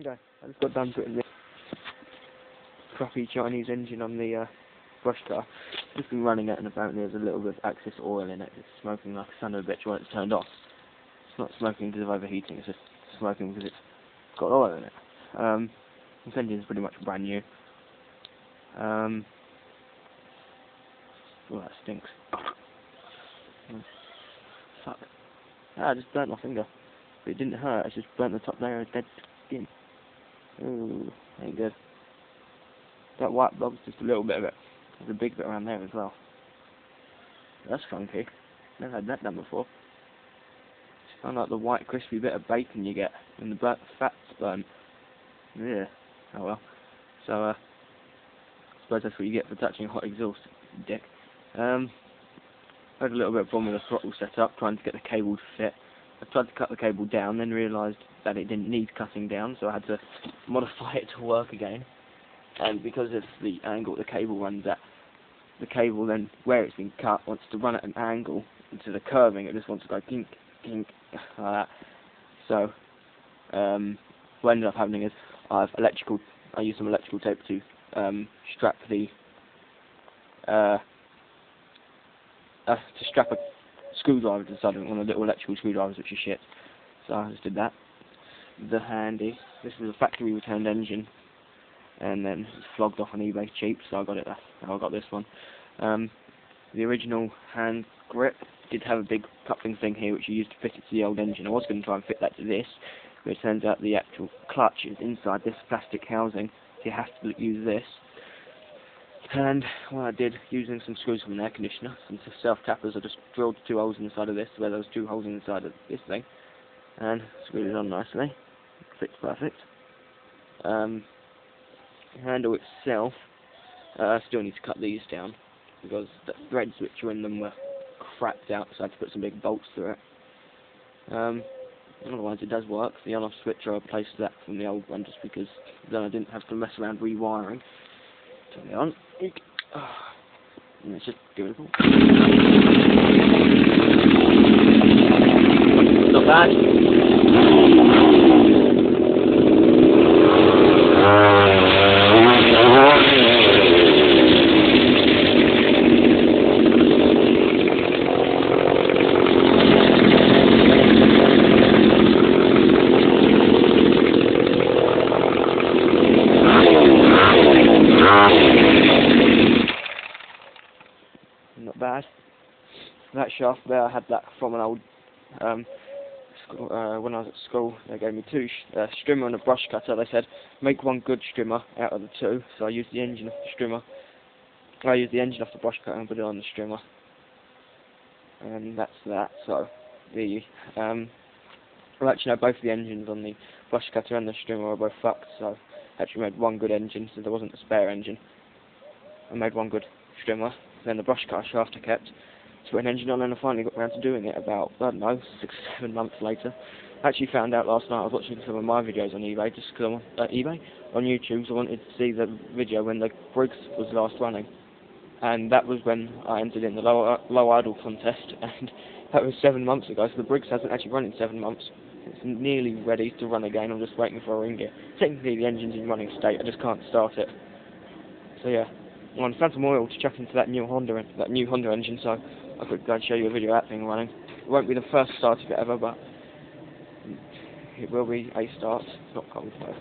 Okay, I just got done putting this crappy Chinese engine on the brush car. Just been running it, and apparently there's a little bit of excess oil in it. It's smoking like a son of a bitch when it's turned off. It's not smoking because of overheating, it's just smoking because it's got oil in it. This engine is pretty much brand new. Oh, that stinks. Fuck. Ah, I just burnt my finger. But it didn't hurt, I just burnt the top layer of dead skin. Ooh, ain't good. That white blob's just a little bit of it. There's a big bit around there as well. That's funky. Never had that done before. It's kind of like the white crispy bit of bacon you get when the fat's burnt. Yeah. Oh well. So, I suppose that's what you get for touching hot exhaust, dick. I had a little bit of problem with the throttle setup, trying to get the cable to fit. I tried to cut the cable down, then realised that it didn't need cutting down, so I had to modify it to work again. And because of the angle the cable runs at, the cable then, where it's been cut, wants to run at an angle into the curving. It just wants to go kink, kink, like that. So, what ended up happening is I used some electrical tape to strap a screwdriver to the side of it, one of the little electrical screwdrivers, which is shit. So I just did that. The handy. This was a factory returned engine, and then it's flogged off on eBay cheap, so I got it. I got this one. The original hand grip did have a big coupling thing here, which you used to fit it to the old engine. I was going to try and fit that to this, but it turns out the actual clutch is inside this plastic housing, so you have to use this. And what I did, using some screws from an air conditioner, some self-tappers, I just drilled 2 holes in the side of this, where there was 2 holes in the side of this thing, and screwed it on nicely. Fits perfect. The handle itself, I still need to cut these down, because the threads which were in them were cracked out, so I had to put some big bolts through it. Otherwise it does work. The on-off switch, I replaced that from the old one, just because then I didn't have to mess around rewiring. Turn it on. And it's just beautiful. Not bad. Not bad. That shaft there, I had that from an old school, when I was at school. They gave me 2 strimmer and a brush cutter. They said make 1 good strimmer out of the 2. So I used the engine off the strimmer. I used the engine off the brush cutter and put it on the strimmer. And that's that. So the well, actually no, both the engines on the brush cutter and the strimmer are both fucked. So I actually made 1 good engine, so there wasn't a spare engine. I made 1 good strimmer. Then the brush cutter shaft I kept to put an engine on, and I finally got around to doing it about, I don't know, 6 or 7 months later. I actually found out last night. I was watching some of my videos on eBay, just because on YouTube, so I wanted to see the video when the Briggs was last running. And that was when I entered in the low idle contest, and that was 7 months ago, so the Briggs hasn't actually run in 7 months. It's nearly ready to run again. I'm just waiting for a ring gear. Technically the engine's in running state, I just can't start it. So yeah. Well, I found some oil to chuck into that new Honda engine, so I could go and show you a video of that thing running. It won't be the first start of it ever, but it will be a start. It's not cold though.